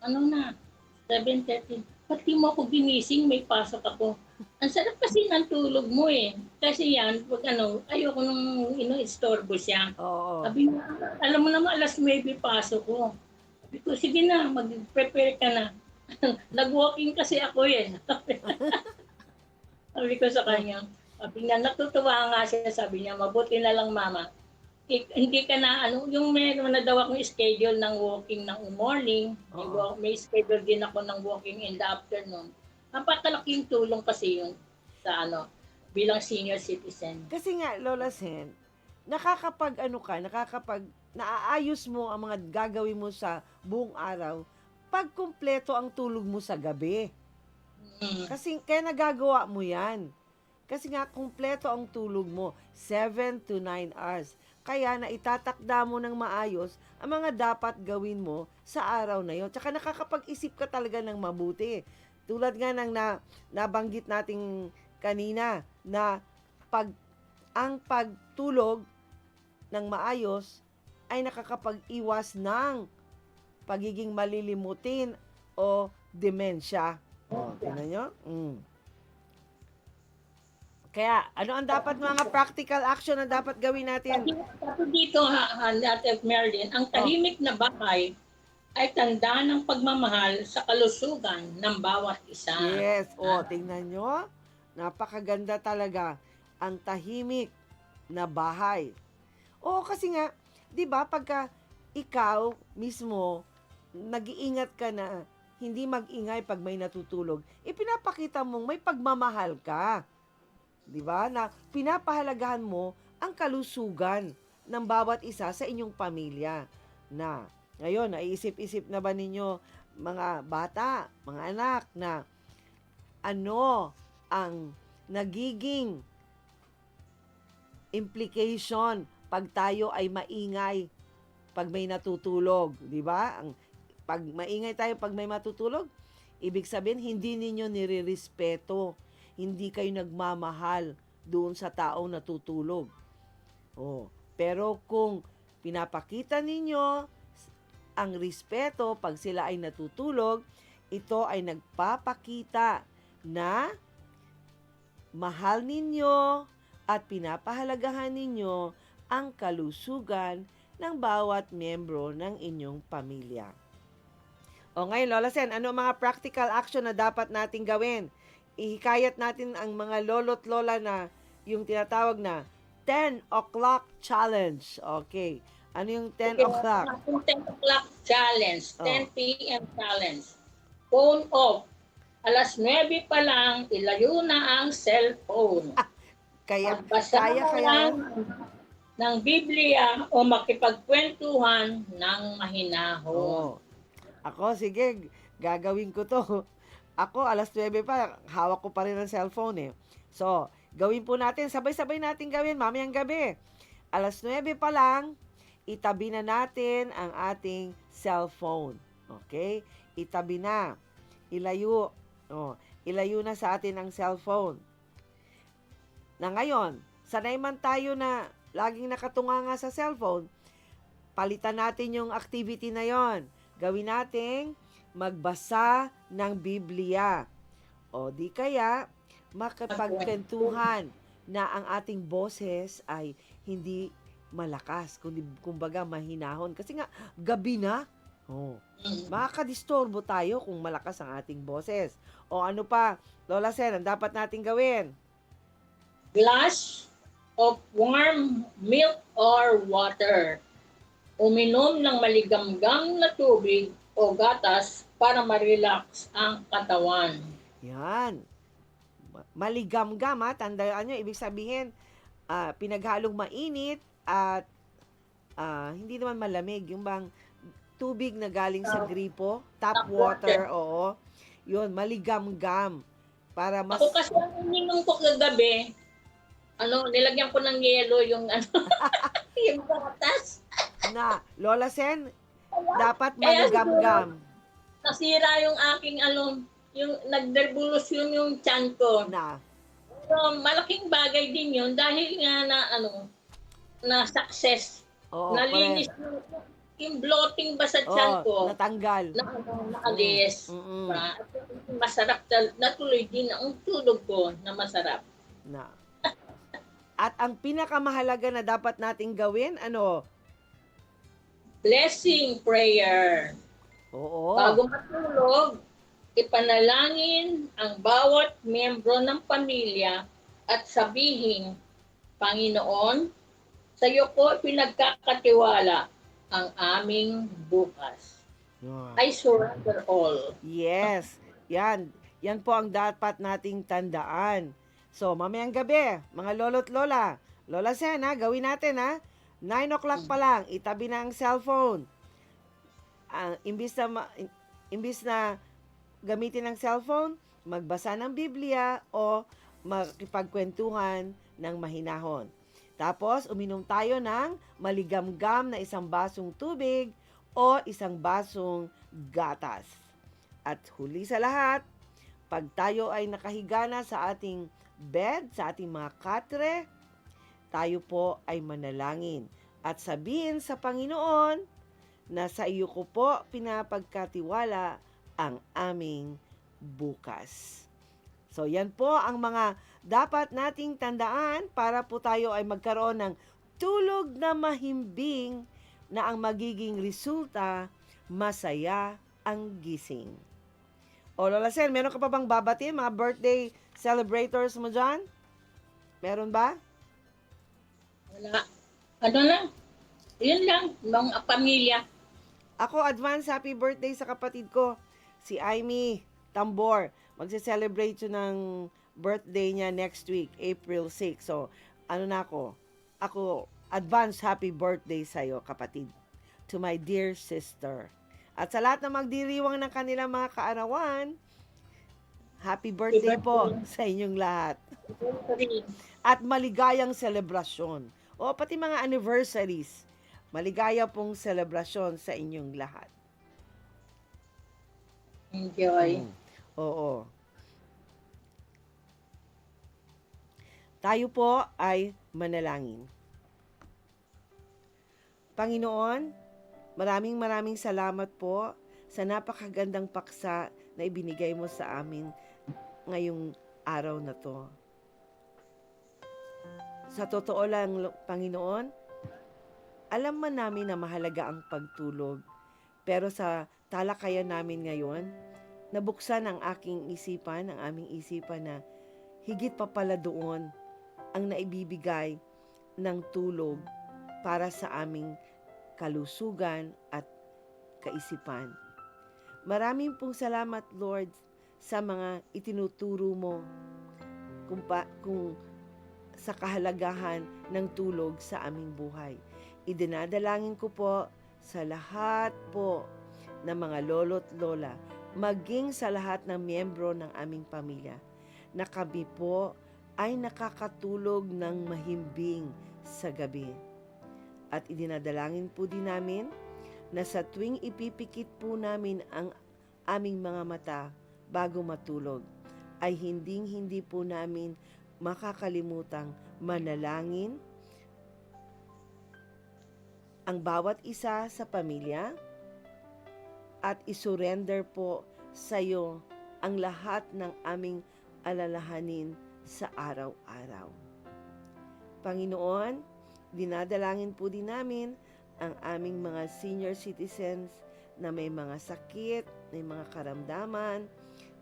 7:30. Ba't di mo ako ginising, may pasok ako. Ang sarap kasi ng tulog mo Kasi yan, pag ayoko nung istorbo siya. Oo. Sabi niya, alam mo naman, 9:00 pasok ko. Sabi ko, sige na, mag-prepare ka na. Nag-walking kasi ako Sabi ko sa kanya. Sabi niya, natutuwa nga siya. Sabi niya, mabuti na lang mama. Hindi ka na, yung meron na daw akong schedule ng walking ng morning. May schedule din ako ng walking in the afternoon. Napakalaking tulong kasi yun sa bilang senior citizen. Kasi nga, Lola Sen, naaayos mo ang mga gagawin mo sa buong araw pag kumpleto ang tulog mo sa gabi. Kasi kaya nagagawa mo yan. Kasi nga, kumpleto ang tulog mo, 7 to 9 hours. Kaya na itatakda mo ng maayos ang mga dapat gawin mo sa araw na yon. Tsaka nakakapag-isip ka talaga ng mabuti. Tulad nga ng nabanggit nating kanina na ang pagtulog ng maayos ay nakakapag-iwas ng pagiging malilimutin o demensya. Oh, tingnan nyo? Kaya, ano ang dapat mga practical action na dapat gawin natin? Kasi dito, Ate Merlin, ang tahimik na bahay ay tanda ng pagmamahal sa kalusugan ng bawat isa. Yes, tingnan nyo. Napakaganda talaga. Ang tahimik na bahay. Kasi nga, di ba, pagka ikaw mismo, nag-iingat ka na hindi mag-ingay pag may natutulog, ipinapakita mong may pagmamahal ka. Di ba? Na pinapahalagahan mo ang kalusugan ng bawat isa sa inyong pamilya. Na, ngayon, naiisip-isip na ba ninyo, mga bata, mga anak, na ano ang nagiging implication pag tayo ay maingay pag may natutulog, di ba? Pag maingay tayo pag may matutulog, ibig sabihin hindi ninyo nirirespeto, hindi kayo nagmamahal doon sa taong natutulog. Pero kung pinapakita ninyo ang respeto pag sila ay natutulog, ito ay nagpapakita na mahal ninyo at pinapahalagahan ninyo ang kalusugan ng bawat miyembro ng inyong pamilya. Ngayon, Lola Sen, ano mga practical action na dapat nating gawin? Ihikayat natin ang mga lolo't lola na yung tinatawag na 10 o'clock challenge. Okay. Ano yung 10 o'clock? Yung 10 o'clock challenge, 10 p.m. challenge. Phone off. Alas 9 pa lang, ilayo na ang cellphone. Magbasa kaya ng Biblia o makipagkwentuhan ng mahinahon. Ako, sige, gagawin ko to. Ako, alas 9 pa, hawak ko pa rin ang cellphone eh. So, gawin po natin, sabay-sabay natin gawin, mamayang gabi. Alas 9 pa lang, itabi na natin ang ating cellphone. Okay? Itabi na. Ilayo. Ilayo na sa atin ang cellphone. Na ngayon, sanay man tayo na laging nakatunganga sa cellphone, palitan natin yung activity na yon. Gawin nating magbasa ng Biblia. Di kaya, makipagkwentuhan na ang ating boses ay hindi malakas, kumbaga mahinahon. Kasi nga, gabi na. Makakadisturbo tayo kung malakas ang ating boses. Ano pa, Lola Sen, ang dapat nating gawin? Glass of warm milk or water. Uminom ng maligamgam na tubig o gatas para ma-relax ang katawan. Yan. Maligamgam tandaan nyo, ibig sabihin, pinaghalong mainit at hindi naman malamig. Yung bang tubig na galing sa gripo, tap water, yun, maligamgam. Para mas... Ako kasi ang ininom ko kagabi, nilagyan ko ng yelo yung yung gatas. Na, Lola Sen, dapat maligamgam. Nasira yung aking yung nagderbulos yung tiyan ko. So, malaking bagay din yun dahil nga na success. Nalinis yung bloating ba sa tiyan ko. Natanggal. Naalis. Masarap natuloy din ang tulog ko na masarap. At ang pinakamahalaga na dapat nating gawin, blessing prayer. Bago matulog, ipanalangin ang bawat miyembro ng pamilya at sabihin, Panginoon, sa iyo ko pinagkakatiwala ang aming bukas. I surrender all. Yes. Yan po ang dapat nating tandaan. So, mamayang gabi, mga lolo't lola, Lola Sen, gawin natin 9 o'clock pa lang, itabi na ang cellphone. Imbis na gamitin ang cellphone, magbasa ng Biblia o makipagkwentuhan ng mahinahon. Tapos, uminom tayo ng maligamgam na isang basong tubig o isang basong gatas. At huli sa lahat, pag tayo ay nakahiga na sa ating bed, sa ating mga katre, tayo po ay manalangin at sabihin sa Panginoon na sa iyo ko po pinapagkatiwala ang aming bukas. So yan po ang mga dapat nating tandaan para po tayo ay magkaroon ng tulog na mahimbing na ang magiging resulta, masaya ang gising. O Lola Sen, meron ka pa bang babatiin mga birthday celebrators mo dyan? Meron ba? Wala. Ano lang? Yun lang, mga pamilya. Ako, advance happy birthday sa kapatid ko, si Aimee Tambor. Magse-celebrate yun ng birthday niya next week, April 6. So, ano na ako? Ako, advance happy birthday sa'yo, kapatid. To my dear sister. At sa lahat na magdiriwang ng kanilang mga kaarawan, happy birthday po sa inyong lahat. At maligayang selebrasyon. O pati mga anniversaries. Maligaya pong selebrasyon sa inyong lahat. Enjoy. Oo. Tayo po ay manalangin. Panginoon, maraming salamat po sa napakagandang paksa na ibinigay mo sa amin ngayong araw na to. Sa totoo lang, Panginoon, alam man namin na mahalaga ang pagtulog. Pero sa talakayan namin ngayon, nabuksan ang aking isipan, ang aming isipan na higit pa pala doon ang naibibigay ng tulog para sa aming kalusugan at kaisipan. Maraming pong salamat, Lord, sa mga itinuturo mo kung sa kahalagahan ng tulog sa aming buhay. Idinadalangin ko po sa lahat po ng mga lolo't lola, maging sa lahat ng miyembro ng aming pamilya, na kami po ay nakakatulog ng mahimbing sa gabi. At idinadalangin po din namin na sa tuwing ipipikit po namin ang aming mga mata bago matulog, ay hindi po namin makakalimutang manalangin ang bawat isa sa pamilya at isurrender po sa iyo ang lahat ng aming alalahanin sa araw-araw. Panginoon, dinadalangin po din namin ang aming mga senior citizens na may mga sakit, may mga karamdaman.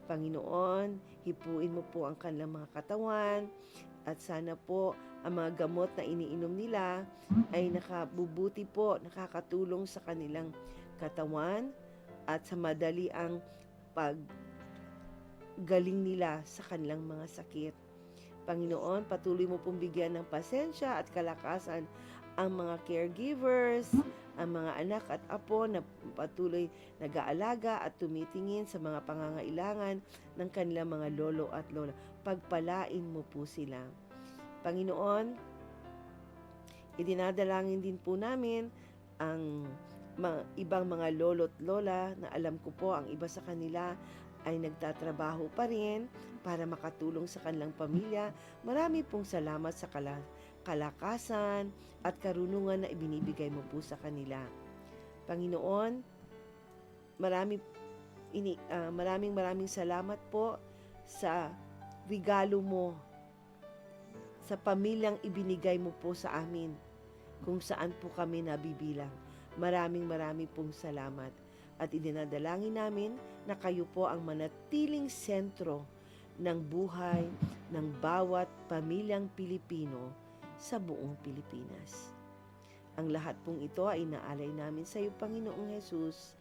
Panginoon, hipuin mo po ang kanilang mga katawan at sana po ang mga gamot na iniinom nila ay nakabubuti po, nakakatulong sa kanilang katawan at sa madali ang paggaling nila sa kanilang mga sakit. Panginoon, patuloy mo pong bigyan ng pasensya at kalakasan ang mga caregivers, ang mga anak at apo na patuloy nag-aalaga at tumitingin sa mga pangangailangan ng kanilang mga lolo at lola. Pagpalain mo po sila. Panginoon, idinadalangin din po namin ang ibang mga lolo't lola na alam ko po ang iba sa kanila ay nagtatrabaho pa rin para makatulong sa kanilang pamilya. Marami pong salamat sa kalakasan at karunungan na ibinibigay mo po sa kanila. Panginoon, maraming salamat po sa regalo mo sa pamilyang ibinigay mo po sa amin kung saan po kami nabibilang. Maraming pong salamat at idinadalangin namin na kayo po ang manatiling sentro ng buhay ng bawat pamilyang Pilipino sa buong Pilipinas. Ang lahat pong ito ay inaalay namin sa iyo, Panginoong Jesus.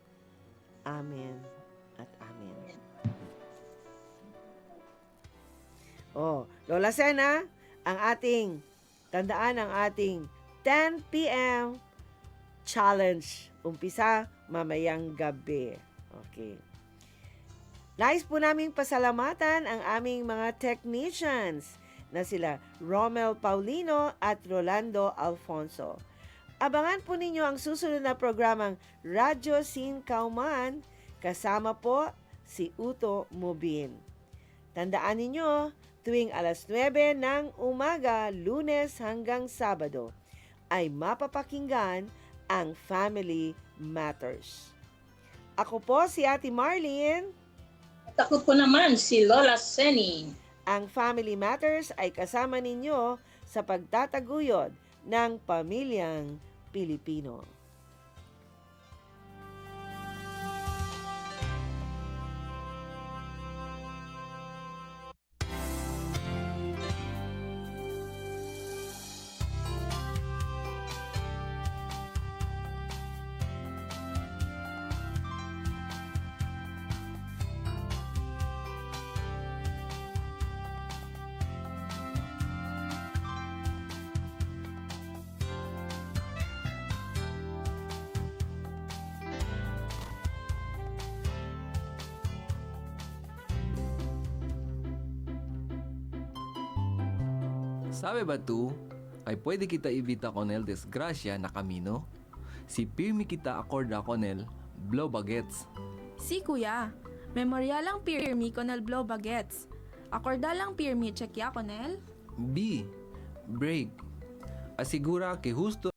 Amen at amen. Lola Sena, tandaan ang ating 10 p.m. challenge. Umpisa mamayang gabi. Okay. Nais po naming pasalamatan ang aming mga technicians na sila Romel Paulino at Rolando Alfonso. Abangan po ninyo ang susunod na programang Radyo Sin Kauman, kasama po si Uto Mubin. Tandaan ninyo, tuwing alas 9 ng umaga, Lunes hanggang Sabado, ay mapapakinggan ang Family Matters. Ako po si Ate Marlene. At ako po naman si Lola Seni. Ang Family Matters ay kasama ninyo sa pagtataguyod ng pamilyang Pilipino. Sabi ba tu, ay pwede kita ibita konel desgrasya na kamino? Si pirmi kita akorda konel, blow bagets. Si kuya, memoryalang pirmi konel blow bagets. Akordalang pirmi check ya konel? B. Break. Asigura que justo